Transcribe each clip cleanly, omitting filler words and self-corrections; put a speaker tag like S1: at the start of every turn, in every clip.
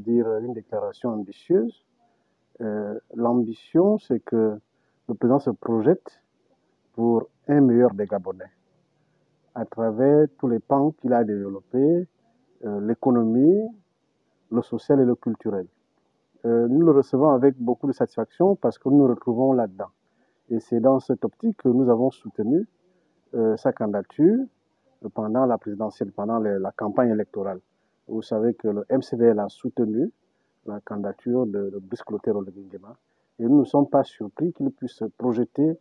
S1: dire, une déclaration ambitieuse. L'ambition, c'est que le président se projette pour un meilleur des Gabonais à travers tous les pans qu'il a développés, l'économie, le social et le culturel. Nous le recevons avec beaucoup de satisfaction parce que nous nous retrouvons là-dedans. Et c'est dans cette optique que nous avons soutenu sa candidature pendant la présidentielle, pendant la campagne électorale. Vous savez que le MCDL a soutenu la candidature de Brice Clotaire Oligui-Nguema et nous ne sommes pas surpris qu'il puisse se projeter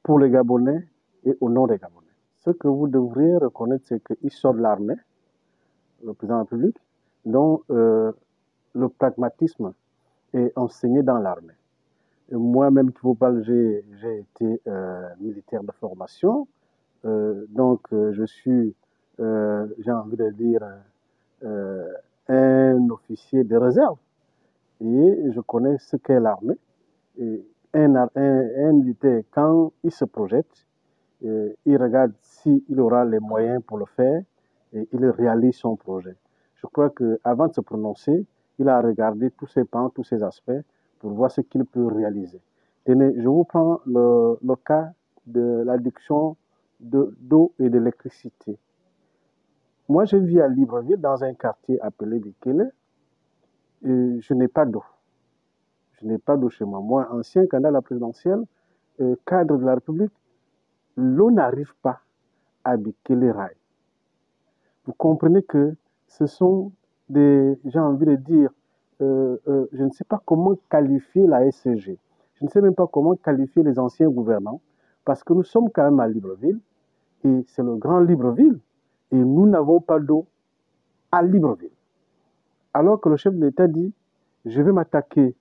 S1: pour les Gabonais et au nom des Gabonais. Ce que vous devriez reconnaître, c'est qu'il sort de l'armée, le président de la République, dont le pragmatisme est enseigné dans l'armée. Moi-même, qui vous parle, j'ai été militaire de formation, donc je suis, j'ai envie de dire, un officier de réserve. Et je connais ce qu'est l'armée. Un militaire, quand il se projette, il regarde s'il aura les moyens pour le faire et il réalise son projet. Je crois qu'avant de se prononcer, il a regardé tous ces pans, tous ces aspects pour voir ce qu'il peut réaliser. Tenez, je vous prends le cas de l'adduction d'eau et d'électricité. Moi, je vis à Libreville, dans un quartier appelé Bikele, et je n'ai pas d'eau. Je n'ai pas d'eau chez moi. Moi, ancien candidat à la présidentielle, cadre de la République, l'eau n'arrive pas à Bikele Rai. Vous comprenez que ce sont des, j'ai envie de dire, je ne sais pas comment qualifier la SCG. Je ne sais même pas comment qualifier les anciens gouvernants, parce que nous sommes quand même à Libreville, et c'est le grand Libreville, et nous n'avons pas d'eau à Libreville. Alors que le chef de l'État dit, je vais m'attaquer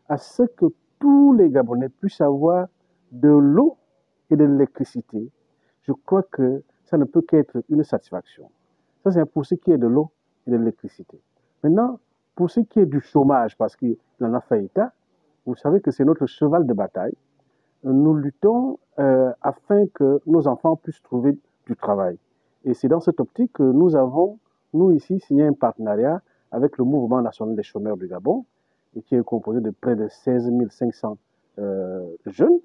S1: à ce que tous les Gabonais puissent avoir de l'eau et de l'électricité. Je crois que ça ne peut qu'être une satisfaction. Ça, c'est pour ce qui est de l'eau et de l'électricité. Maintenant, pour ce qui est du chômage, parce qu'il en a fait état, vous savez que c'est notre cheval de bataille. Nous luttons afin que nos enfants puissent trouver du travail. Et c'est dans cette optique que nous avons, nous ici, signé un partenariat avec le Mouvement national des chômeurs du Gabon, et qui est composé de près de 16 500 jeunes.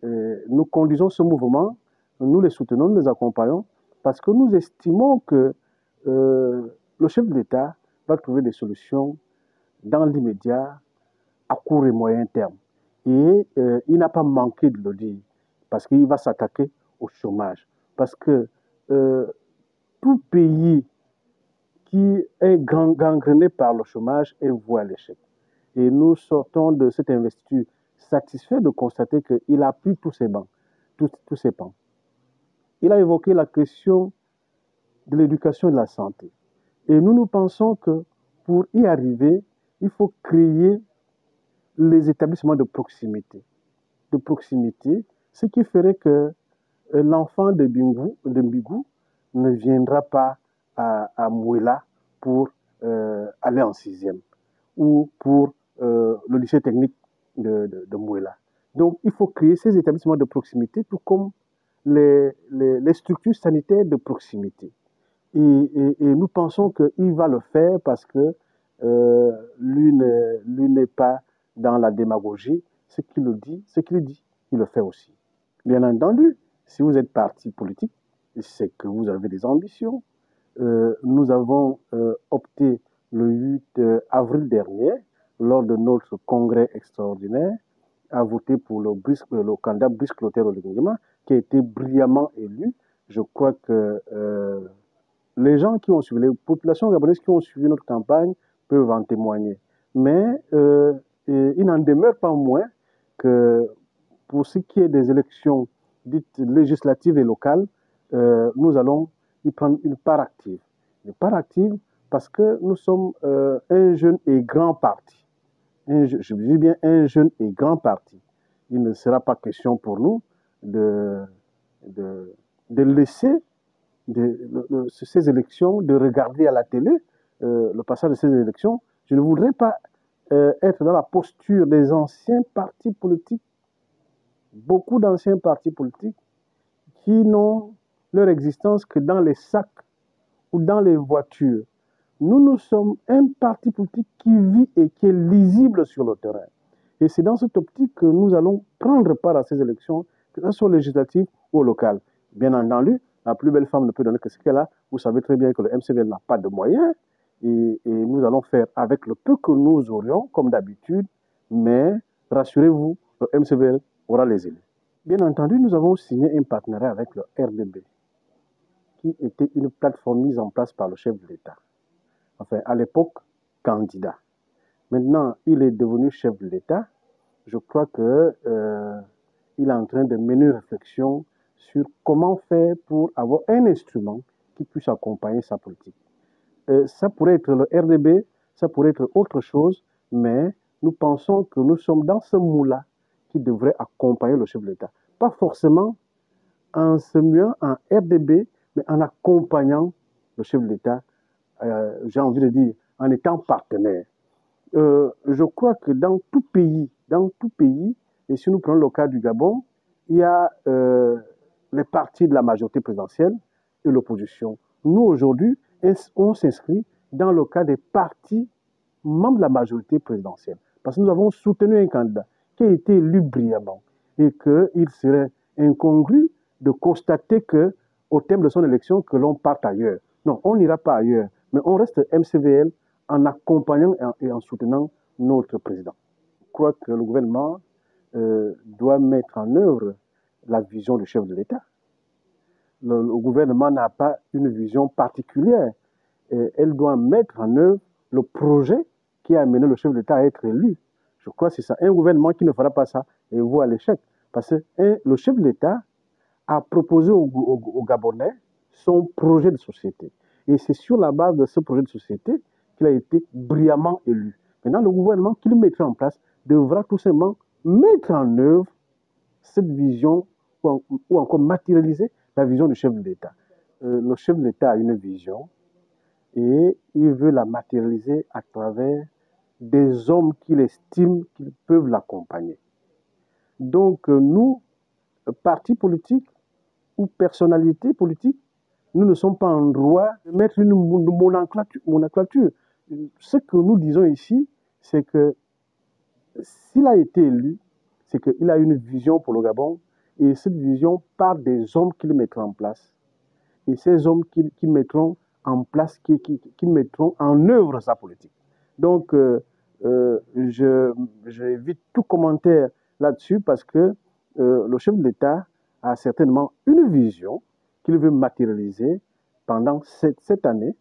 S1: Nous conduisons ce mouvement, nous les soutenons, nous les accompagnons, parce que nous estimons que le chef de l'État va trouver des solutions dans l'immédiat, à court et moyen terme. Et il n'a pas manqué de le dire, parce qu'il va s'attaquer au chômage. Parce que tout pays qui est gangréné par le chômage est voué à l'échec. Et nous sortons de cette investiture satisfaits de constater qu'il a pris tous ses bancs, tous ses pans. Il a évoqué la question de l'éducation et de la santé. Et nous pensons que pour y arriver, il faut créer les établissements de proximité. Ce qui ferait que l'enfant de Mbigou ne viendra pas à Mouela pour aller en 6e ou pour le lycée technique de Mouela. Donc, il faut créer ces établissements de proximité, tout comme les structures sanitaires de proximité. Et nous pensons qu'il va le faire parce que lui n'est pas dans la démagogie. Ce qu'il dit, il le fait aussi. Bien entendu, si vous êtes parti politique, c'est que vous avez des ambitions. Nous avons opté le 8 avril dernier, lors de notre congrès extraordinaire, à voter pour le candidat Brice Clotaire Oligui-Nguema, qui a été brillamment élu. Je crois que les gens qui ont suivi, les populations gabonaises qui ont suivi notre campagne peuvent en témoigner. Mais il n'en demeure pas moins que pour ce qui est des élections dites législatives et locales, nous allons y prendre une part active. Une part active parce que nous sommes un jeune et grand parti. Je dis bien un jeune et grand parti. Il ne sera pas question pour nous de laisser ces élections, de regarder à la télé le passage de ces élections. Je ne voudrais pas être dans la posture des anciens partis politiques, beaucoup d'anciens partis politiques qui n'ont leur existence que dans les sacs ou dans les voitures. Nous sommes un parti politique qui vit et qui est lisible sur le terrain. Et c'est dans cette optique que nous allons prendre part à ces élections, que ce soit législatives ou locales. Bien entendu, la plus belle femme ne peut donner que ce qu'elle a. Vous savez très bien que le MCVL n'a pas de moyens. Et nous allons faire avec le peu que nous aurions, comme d'habitude. Mais rassurez-vous, le MCVL aura les élus. Bien entendu, nous avons signé un partenariat avec le RDB, qui était une plateforme mise en place par le chef de l'État. Enfin, à l'époque, candidat. Maintenant, il est devenu chef de l'État. Je crois qu'il est en train de mener une réflexion sur comment faire pour avoir un instrument qui puisse accompagner sa politique. Ça pourrait être le RDB, ça pourrait être autre chose, mais nous pensons que nous sommes dans ce moule-là qui devrait accompagner le chef de l'État. Pas forcément en se muant en RDB, mais en accompagnant le chef de l'État, j'ai envie de dire, en étant partenaire. Je crois que dans tout pays, et si nous prenons le cas du Gabon, il y a les partis de la majorité présidentielle et l'opposition. Nous, aujourd'hui, on s'inscrit dans le cas des partis membres de la majorité présidentielle. Parce que nous avons soutenu un candidat qui a été élu brillamment et qu'il serait incongru de constater qu'au terme de son élection, que l'on parte ailleurs. Non, on n'ira pas ailleurs, mais on reste MCVL en accompagnant et en soutenant notre président. Je crois que le gouvernement doit mettre en œuvre la vision du chef de l'État. Le gouvernement n'a pas une vision particulière. Elle doit mettre en œuvre le projet qui a amené le chef de l'État à être élu. Je crois que c'est ça. Un gouvernement qui ne fera pas ça est voué à l'échec. Parce que le chef de l'État a proposé aux Gabonais son projet de société. Et c'est sur la base de ce projet de société qu'il a été brillamment élu. Maintenant, le gouvernement qu'il mettra en place devra tout simplement mettre en œuvre cette vision ou encore matérialiser la vision du chef de l'État. Le chef de l'État a une vision et il veut la matérialiser à travers des hommes qu'il estime qu'ils peuvent l'accompagner. Donc, nous, partis politiques ou personnalités politiques, nous ne sommes pas en droit de mettre une nomenclature. Ce que nous disons ici, c'est que s'il a été élu, c'est qu'il a une vision pour le Gabon et cette vision part des hommes qu'il mettra en place. Et ces hommes qui mettront en place, qui mettront en œuvre sa politique. Donc, j'évite tout commentaire là-dessus parce que le chef de l'État a certainement une vision qu'il veut matérialiser pendant cette année.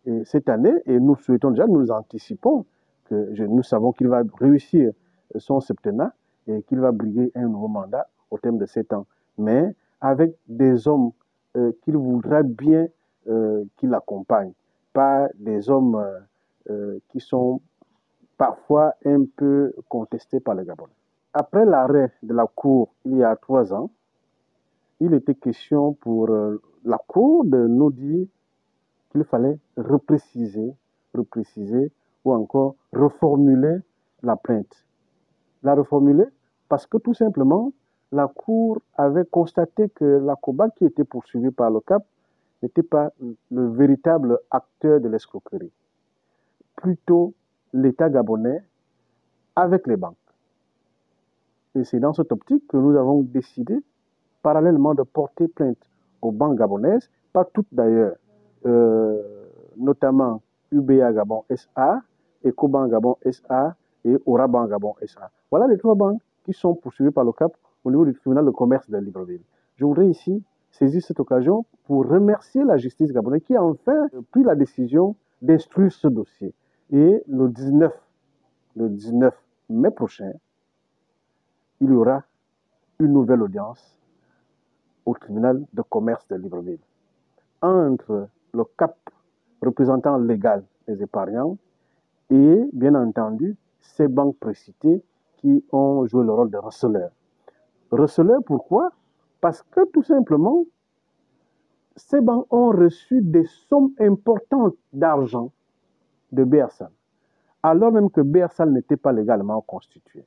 S1: Et nous souhaitons déjà, nous anticipons que nous savons qu'il va réussir son septennat et qu'il va briguer un nouveau mandat au terme de 7 ans. Mais avec des hommes qu'il voudra bien qu'il l'accompagne, pas des hommes qui sont parfois un peu contestés par les Gabonais. Après l'arrêt de la Cour il y a 3 ans, il était question pour la Cour de nous dire qu'il fallait repréciser ou encore reformuler la plainte. La reformuler parce que tout simplement, la Cour avait constaté que la COBA qui était poursuivie par le CAP n'était pas le véritable acteur de l'escroquerie. Plutôt l'État gabonais avec les banques. Et c'est dans cette optique que nous avons décidé, parallèlement, de porter plainte aux banques gabonaises, pas toutes d'ailleurs, notamment UBA Gabon SA, Ecobank Gabon SA et Orabank Gabon SA. Voilà les 3 banques qui sont poursuivies par le CAP au niveau du tribunal de commerce de Libreville. Je voudrais ici saisir cette occasion pour remercier la justice gabonaise qui a enfin pris la décision d'instruire ce dossier. Et le 19 mai prochain, il y aura une nouvelle audience au tribunal de commerce de Libreville entre le CAP, représentant légal des épargnants, et bien entendu ces banques précitées qui ont joué le rôle de receleurs. Receleurs, pourquoi? Parce que tout simplement, ces banques ont reçu des sommes importantes d'argent de BRSAL, alors même que BRSAL n'était pas légalement constitué.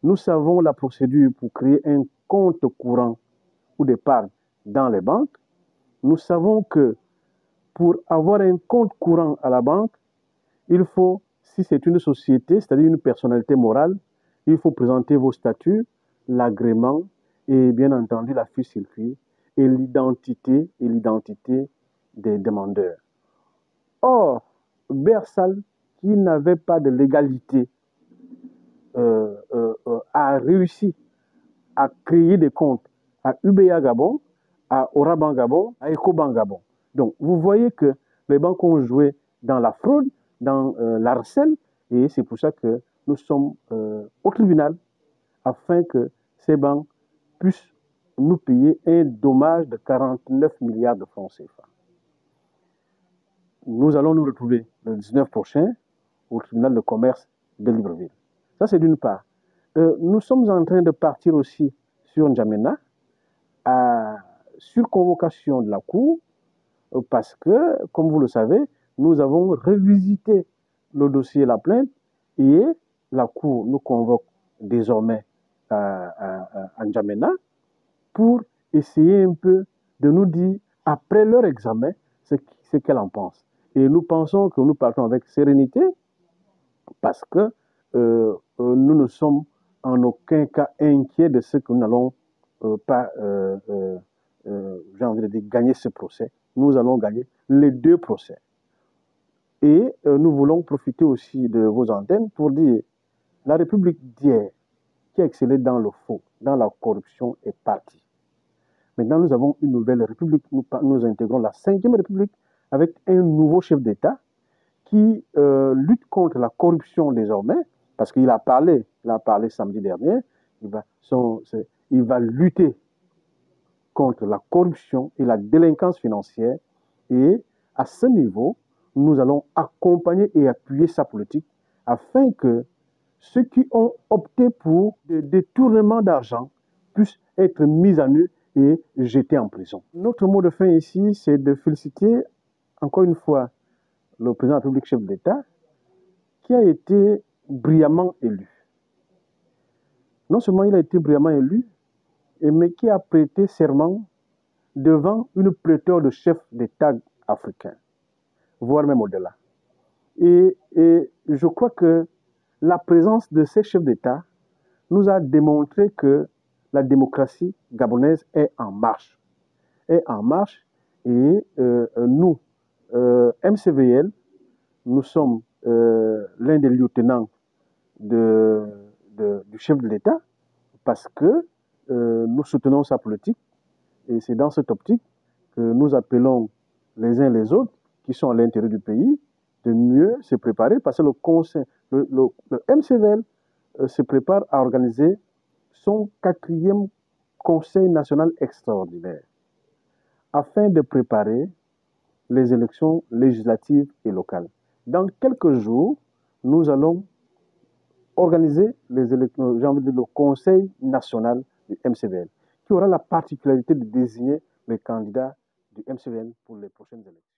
S1: Nous savons la procédure pour créer un compte courant ou d'épargne dans les banques. Nous savons que pour avoir un compte courant à la banque, il faut, si c'est une société, c'est-à-dire une personnalité morale, il faut présenter vos statuts, l'agrément et bien entendu la fiche circuit et l'identité des demandeurs. Or, Bersal, qui n'avait pas de légalité, a réussi à créer des comptes à UBA Gabon, à Oraban Gabon, à Ecobank Gabon. Donc, vous voyez que les banques ont joué dans la fraude, dans l'arcel, et c'est pour ça que nous sommes au tribunal afin que ces banques puissent nous payer un dommage de 49 milliards de francs CFA. Nous allons nous retrouver le 19 prochain au tribunal de commerce de Libreville. Ça, c'est d'une part. Nous sommes en train de partir aussi sur N'Djamena, sur convocation de la Cour, parce que, comme vous le savez, nous avons revisité le dossier et la plainte, et la Cour nous convoque désormais à N'Djamena pour essayer un peu de nous dire, après leur examen, ce qu'elle en pense. Et nous pensons que nous partons avec sérénité, parce que nous ne sommes en aucun cas inquiets de ce que nous n'allons pas, j'ai envie de dire, gagner ce procès. Nous allons gagner les deux procès. Et nous voulons profiter aussi de vos antennes pour dire, la République d'hier, qui a excellé dans le faux, dans la corruption, est partie. Maintenant, nous avons une nouvelle République. Nous intégrons la 5e République avec un nouveau chef d'État qui lutte contre la corruption désormais, parce qu'il a parlé samedi dernier, il va lutter contre la corruption et la délinquance financière. Et à ce niveau, nous allons accompagner et appuyer sa politique afin que ceux qui ont opté pour des détournements d'argent puissent être mis à nu et jetés en prison. Notre mot de fin ici, c'est de féliciter encore une fois le président de la République, chef d'État, qui a été brillamment élu. Non seulement il a été brillamment élu, mais qui a prêté serment devant une pléthore de chefs d'État africains, voire même au-delà. Et je crois que la présence de ces chefs d'État nous a démontré que la démocratie gabonaise est en marche. Et nous, MCVL, nous sommes l'un des lieutenants du chef de l'État parce que nous soutenons sa politique et c'est dans cette optique que nous appelons les uns les autres qui sont à l'intérieur du pays de mieux se préparer parce que le MCVL se prépare à organiser son 4e Conseil national extraordinaire afin de préparer les élections législatives et locales. Dans quelques jours, nous allons organiser le Conseil national du MCVL, qui aura la particularité de désigner les candidats du MCVL pour les prochaines élections.